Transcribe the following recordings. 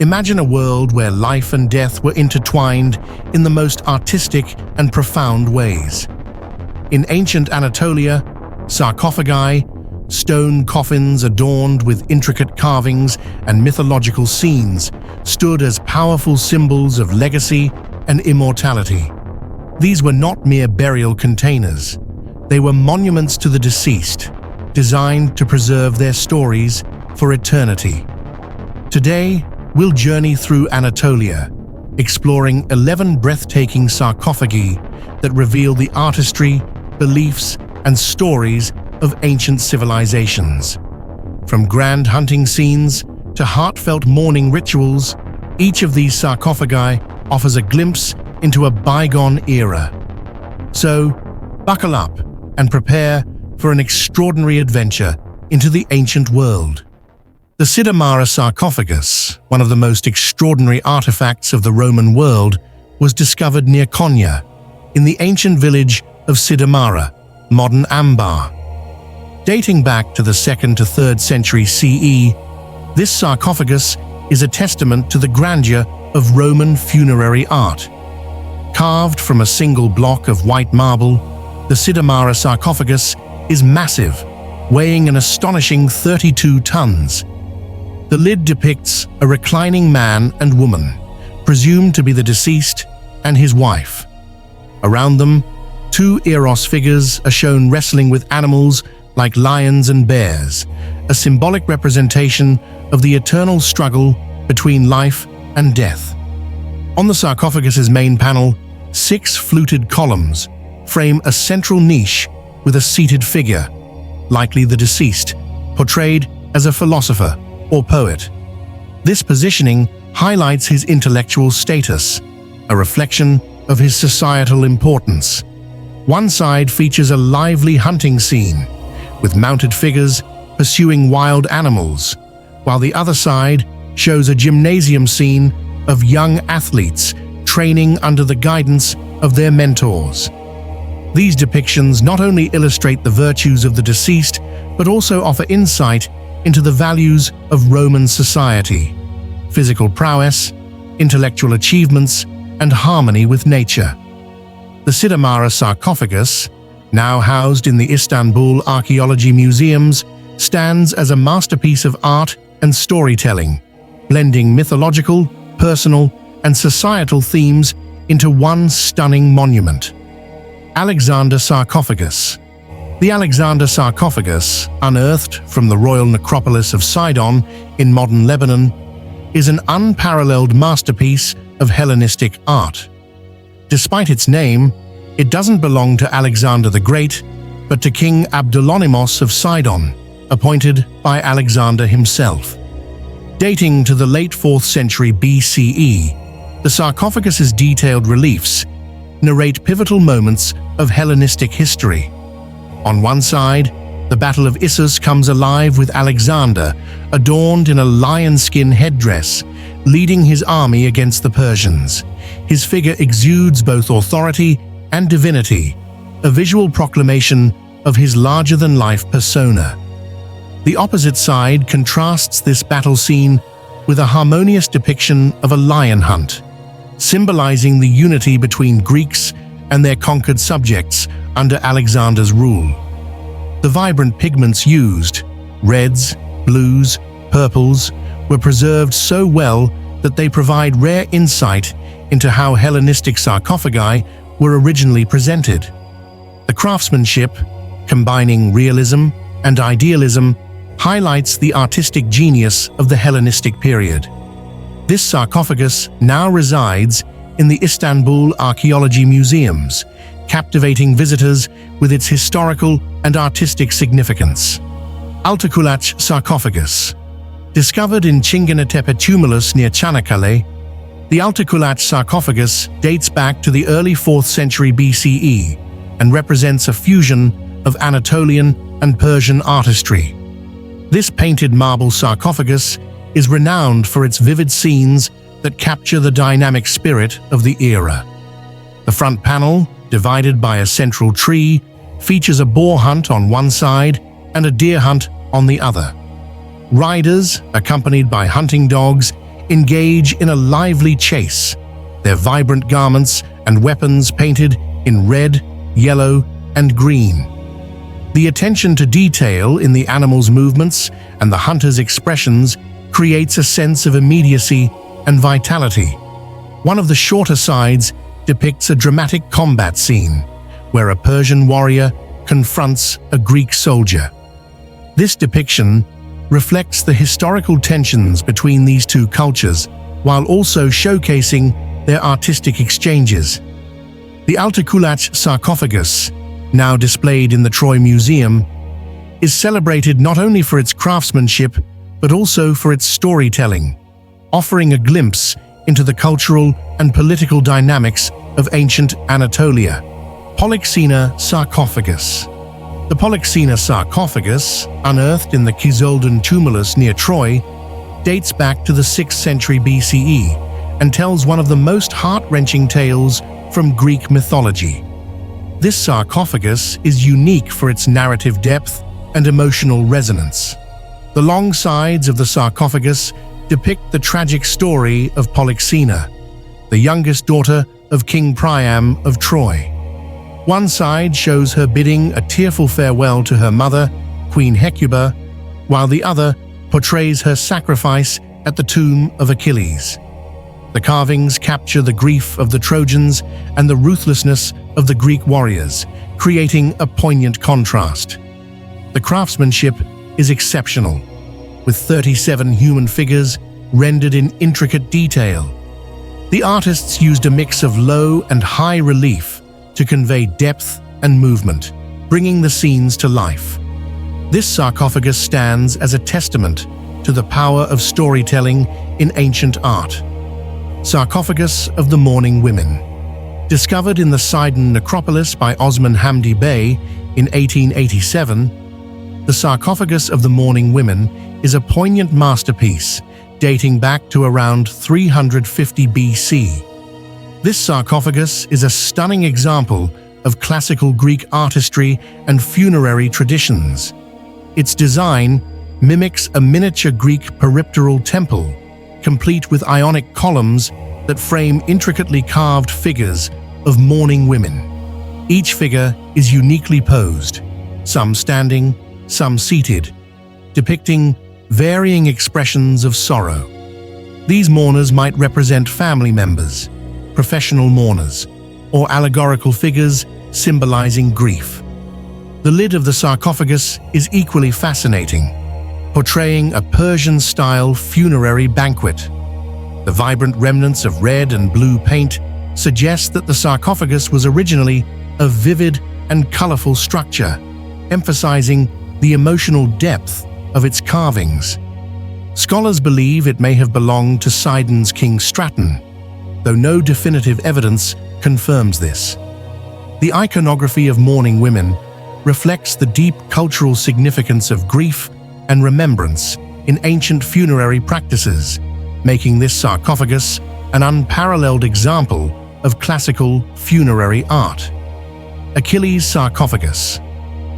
Imagine a world where life and death were intertwined in the most artistic and profound ways. In ancient Anatolia, sarcophagi, stone coffins adorned with intricate carvings and mythological scenes, stood as powerful symbols of legacy and immortality. These were not mere burial containers. They were monuments to the deceased, designed to preserve their stories for eternity. Today, we'll journey through Anatolia, exploring 11 breathtaking sarcophagi that reveal the artistry, beliefs, and stories of ancient civilizations. From grand hunting scenes to heartfelt mourning rituals, each of these sarcophagi offers a glimpse into a bygone era. So, buckle up and prepare for an extraordinary adventure into the ancient world. The Sidamara Sarcophagus, one of the most extraordinary artifacts of the Roman world, was discovered near Konya, in the ancient village of Sidamara, modern Ambar. Dating back to the 2nd to 3rd century CE, this sarcophagus is a testament to the grandeur of Roman funerary art. Carved from a single block of white marble, the Sidamara sarcophagus is massive, weighing an astonishing 32 tons. The lid depicts a reclining man and woman, presumed to be the deceased and his wife. Around them, two Aeros figures are shown wrestling with animals like lions and bears, a symbolic representation of the eternal struggle between life and death. On the sarcophagus's main panel, 6 fluted columns frame a central niche with a seated figure, likely the deceased, portrayed as a philosopher or poet. This positioning highlights his intellectual status, a reflection of his societal importance. One side features a lively hunting scene, with mounted figures pursuing wild animals, while the other side shows a gymnasium scene of young athletes training under the guidance of their mentors. These depictions not only illustrate the virtues of the deceased, but also offer insight into the values of Roman society: physical prowess, intellectual achievements, and harmony with nature. The Sidamara Sarcophagus, now housed in the Istanbul Archaeology Museums, stands as a masterpiece of art and storytelling, blending mythological, personal, and societal themes into one stunning monument. Alexander Sarcophagus. The Alexander Sarcophagus, unearthed from the royal necropolis of Sidon in modern Lebanon, is an unparalleled masterpiece of Hellenistic art. Despite its name, it doesn't belong to Alexander the Great, but to King Abdolonymos of Sidon, appointed by Alexander himself. Dating to the late 4th century BCE, the sarcophagus's detailed reliefs narrate pivotal moments of Hellenistic history. On one side, the Battle of Issus comes alive with Alexander, adorned in a lion skin headdress, leading his army against the Persians. His figure exudes both authority and divinity, a visual proclamation of his larger-than-life persona. The opposite side contrasts this battle scene with a harmonious depiction of a lion hunt, symbolizing the unity between Greeks and their conquered subjects under Alexander's rule. The vibrant pigments used, reds, blues, purples, were preserved so well that they provide rare insight into how Hellenistic sarcophagi were originally presented. The craftsmanship, combining realism and idealism, highlights the artistic genius of the Hellenistic period. This sarcophagus now resides in the Istanbul Archaeology Museums, captivating visitors with its historical and artistic significance. Alakulat Sarcophagus. Discovered in Çingene tumulus near Çanakkale, the Alakulat Sarcophagus dates back to the early 4th century BCE and represents a fusion of Anatolian and Persian artistry. This painted marble sarcophagus is renowned for its vivid scenes that capture the dynamic spirit of the era. The front panel, divided by a central tree, features a boar hunt on one side and a deer hunt on the other. Riders, accompanied by hunting dogs, engage in a lively chase, their vibrant garments and weapons painted in red, yellow, and green. The attention to detail in the animal's movements and the hunter's expressions creates a sense of immediacy and vitality. One of the shorter sides depicts a dramatic combat scene, where a Persian warrior confronts a Greek soldier. This depiction reflects the historical tensions between these two cultures, while also showcasing their artistic exchanges. The Alakulat Sarcophagus, now displayed in the Troy Museum, is celebrated not only for its craftsmanship, but also for its storytelling, offering a glimpse into the cultural and political dynamics of ancient Anatolia. Polyxena Sarcophagus. The Polyxena Sarcophagus, unearthed in the Kizolden tumulus near Troy, dates back to the 6th century BCE and tells one of the most heart-wrenching tales from Greek mythology. This sarcophagus is unique for its narrative depth and emotional resonance. The long sides of the sarcophagus depict the tragic story of Polyxena, the youngest daughter of King Priam of Troy. One side shows her bidding a tearful farewell to her mother, Queen Hecuba, while the other portrays her sacrifice at the tomb of Achilles. The carvings capture the grief of the Trojans and the ruthlessness of the Greek warriors, creating a poignant contrast. The craftsmanship is exceptional, with 37 human figures rendered in intricate detail. The artists used a mix of low and high relief to convey depth and movement, bringing the scenes to life. This sarcophagus stands as a testament to the power of storytelling in ancient art. Sarcophagus of the Mourning Women. Discovered in the Sidon necropolis by Osman Hamdi Bey in 1887, the Sarcophagus of the Mourning Women is a poignant masterpiece dating back to around 350 BC. This sarcophagus is a stunning example of classical Greek artistry and funerary traditions. Its design mimics a miniature Greek peripteral temple, complete with Ionic columns that frame intricately carved figures of mourning women. Each figure is uniquely posed, some standing, some seated, depicting varying expressions of sorrow. These mourners might represent family members, professional mourners, or allegorical figures symbolizing grief. The lid of the sarcophagus is equally fascinating, portraying a Persian-style funerary banquet. The vibrant remnants of red and blue paint suggest that the sarcophagus was originally a vivid and colorful structure, emphasizing the emotional depth of its carvings. Scholars believe it may have belonged to Sidon's King Straton, though no definitive evidence confirms this. The iconography of mourning women reflects the deep cultural significance of grief and remembrance in ancient funerary practices, making this sarcophagus an unparalleled example of classical funerary art. Achilles Sarcophagus.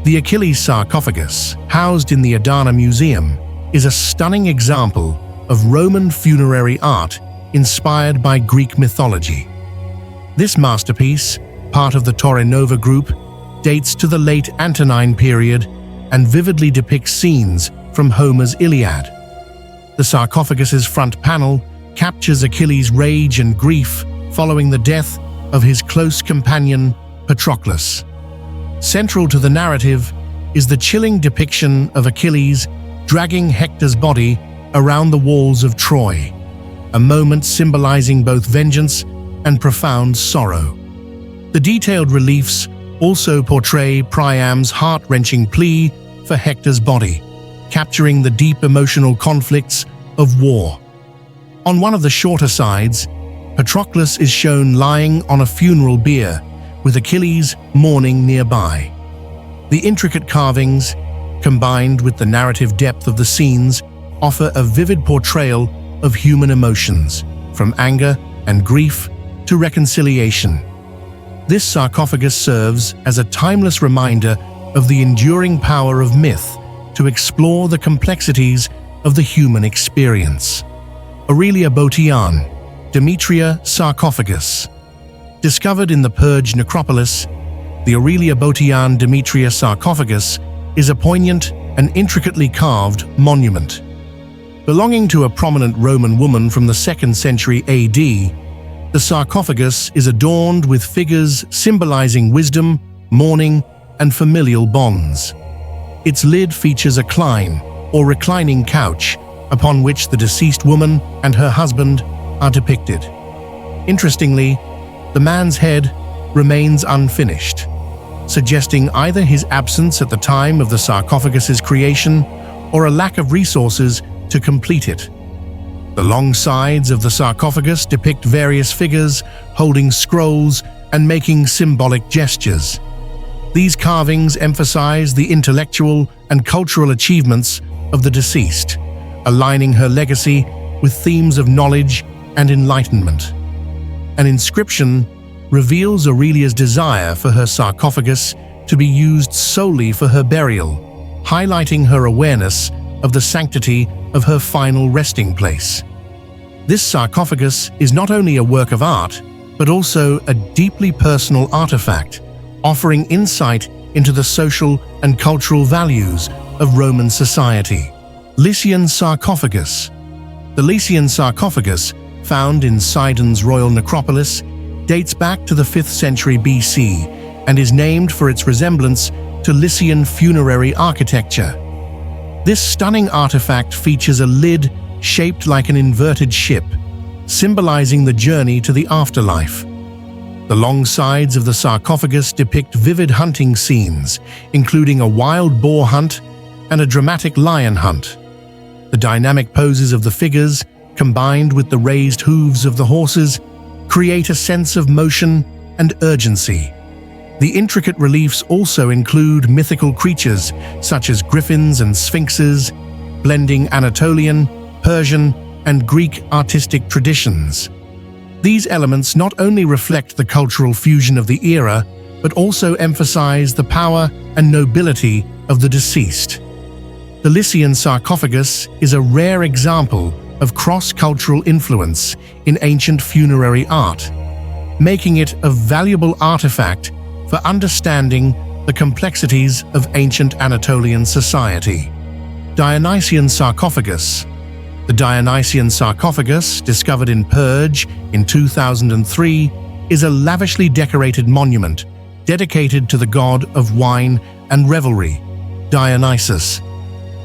The Achilles Sarcophagus, housed in the Adana Museum, is a stunning example of Roman funerary art inspired by Greek mythology. This masterpiece, part of the Torre Nova group, dates to the late Antonine period and vividly depicts scenes from Homer's Iliad. The sarcophagus's front panel captures Achilles' rage and grief following the death of his close companion Patroclus. Central to the narrative is the chilling depiction of Achilles dragging Hector's body around the walls of Troy, a moment symbolizing both vengeance and profound sorrow. The detailed reliefs also portray Priam's heart-wrenching plea for Hector's body, capturing the deep emotional conflicts of war. On one of the shorter sides, Patroclus is shown lying on a funeral bier, with Achilles mourning nearby. The intricate carvings, combined with the narrative depth of the scenes, offer a vivid portrayal of human emotions, from anger and grief to reconciliation. This sarcophagus serves as a timeless reminder of the enduring power of myth to explore the complexities of the human experience. Aurelia Ban, Cidara Sarcophagus. Discovered in the Perge necropolis, the Aurelia Ban Cidara Sarcophagus is a poignant and intricately carved monument. Belonging to a prominent Roman woman from the 2nd century AD, the sarcophagus is adorned with figures symbolizing wisdom, mourning, and familial bonds. Its lid features a cline, or reclining couch, upon which the deceased woman and her husband are depicted. Interestingly, the man's head remains unfinished, suggesting either his absence at the time of the sarcophagus's creation or a lack of resources to complete it. The long sides of the sarcophagus depict various figures holding scrolls and making symbolic gestures. These carvings emphasize the intellectual and cultural achievements of the deceased, aligning her legacy with themes of knowledge and enlightenment. An inscription reveals Aurelia's desire for her sarcophagus to be used solely for her burial, highlighting her awareness of the sanctity of her final resting place. This sarcophagus is not only a work of art, but also a deeply personal artifact, offering insight into the social and cultural values of Roman society. Liian Sarcophagus. The Liian Sarcophagus, found in Sidon's royal necropolis, dates back to the 5th century BC and is named for its resemblance to Lycian funerary architecture. This stunning artifact features a lid shaped like an inverted ship, symbolizing the journey to the afterlife. The long sides of the sarcophagus depict vivid hunting scenes, including a wild boar hunt and a dramatic lion hunt. The dynamic poses of the figures, combined with the raised hooves of the horses, create a sense of motion and urgency. The intricate reliefs also include mythical creatures such as griffins and sphinxes, blending Anatolian, Persian, and Greek artistic traditions. These elements not only reflect the cultural fusion of the era, but also emphasize the power and nobility of the deceased. The Liian sarcophagus is a rare example of cross-cultural influence in ancient funerary art, making it a valuable artifact for understanding the complexities of ancient Anatolian society. Dionan Sarcophagus. The Dionan Sarcophagus, discovered in Perge in 2003, is a lavishly decorated monument dedicated to the god of wine and revelry, Dionysus.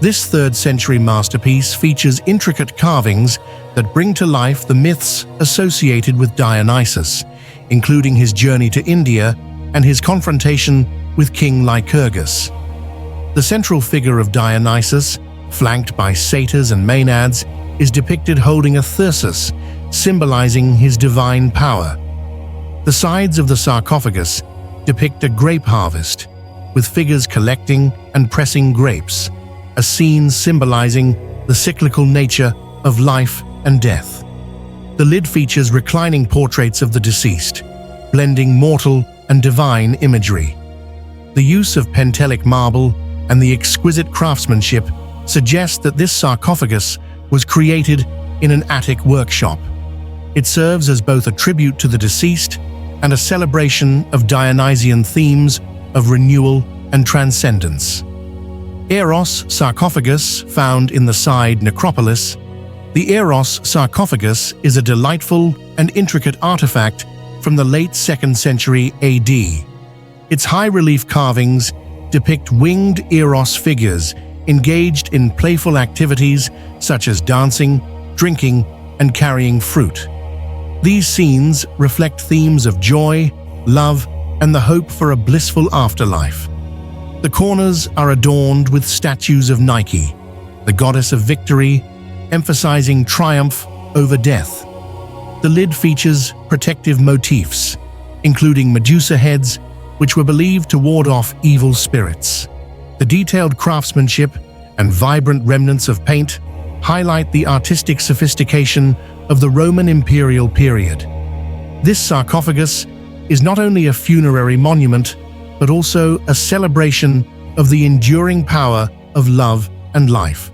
This 3rd century masterpiece features intricate carvings that bring to life the myths associated with Dionysus, including his journey to India and his confrontation with King Lycurgus. The central figure of Dionysus, flanked by satyrs and maenads, is depicted holding a thyrsus, symbolizing his divine power. The sides of the sarcophagus depict a grape harvest, with figures collecting and pressing grapes, a scene symbolizing the cyclical nature of life and death. The lid features reclining portraits of the deceased, blending mortal and divine imagery. The use of Pentelic marble and the exquisite craftsmanship suggest that this sarcophagus was created in an attic workshop. It serves as both a tribute to the deceased and a celebration of Dionysian themes of renewal and transcendence. Aeros Sarcophagus, found in the Side necropolis. The Aeros Sarcophagus is a delightful and intricate artifact from the late 2nd century AD. Its high-relief carvings depict winged Aeros figures engaged in playful activities such as dancing, drinking, and carrying fruit. These scenes reflect themes of joy, love, and the hope for a blissful afterlife. The corners are adorned with statues of Nike, the goddess of victory, emphasizing triumph over death. The lid features protective motifs, including Medusa heads, which were believed to ward off evil spirits. The detailed craftsmanship and vibrant remnants of paint highlight the artistic sophistication of the Roman imperial period. This sarcophagus is not only a funerary monument, but also a celebration of the enduring power of love and life.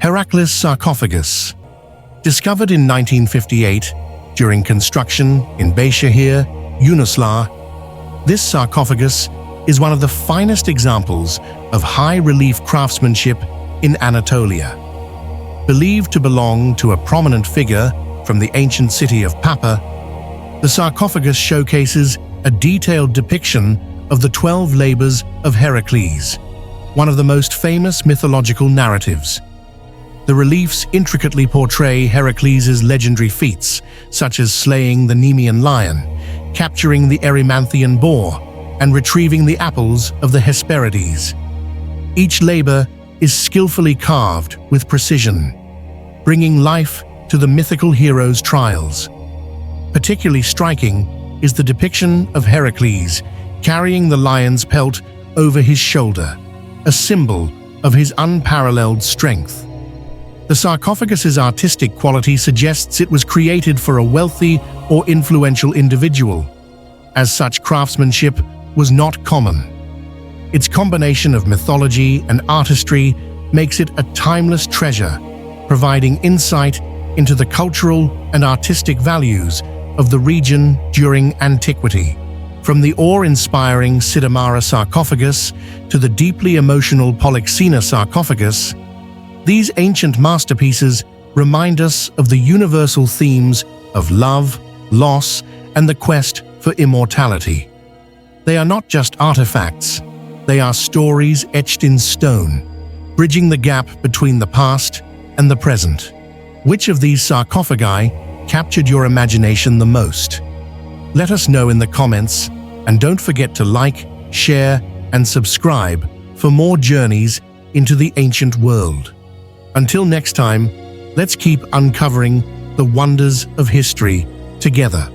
Achilles Sarcophagus. Discovered in 1958 during construction in Beyşehir, Yunuslar, this sarcophagus is one of the finest examples of high-relief craftsmanship in Anatolia. Believed to belong to a prominent figure from the ancient city of Papa, the sarcophagus showcases a detailed depiction of the 12 labors of Heracles, one of the most famous mythological narratives. The reliefs intricately portray Heracles' legendary feats, such as slaying the Nemean lion, capturing the Erymanthian boar, and retrieving the apples of the Hesperides. Each labor is skillfully carved with precision, bringing life to the mythical hero's trials. Particularly striking is the depiction of Heracles carrying the lion's pelt over his shoulder, a symbol of his unparalleled strength. The sarcophagus's artistic quality suggests it was created for a wealthy or influential individual, as such craftsmanship was not common. Its combination of mythology and artistry makes it a timeless treasure, providing insight into the cultural and artistic values of the region during antiquity. From the awe-inspiring Sidamara Sarcophagus to the deeply emotional Polyxena Sarcophagus, these ancient masterpieces remind us of the universal themes of love, loss, and the quest for immortality. They are not just artifacts, they are stories etched in stone, bridging the gap between the past and the present. Which of these sarcophagi captured your imagination the most? Let us know in the comments, and don't forget to like, share, and subscribe for more journeys into the ancient world. Until next time, let's keep uncovering the wonders of history together.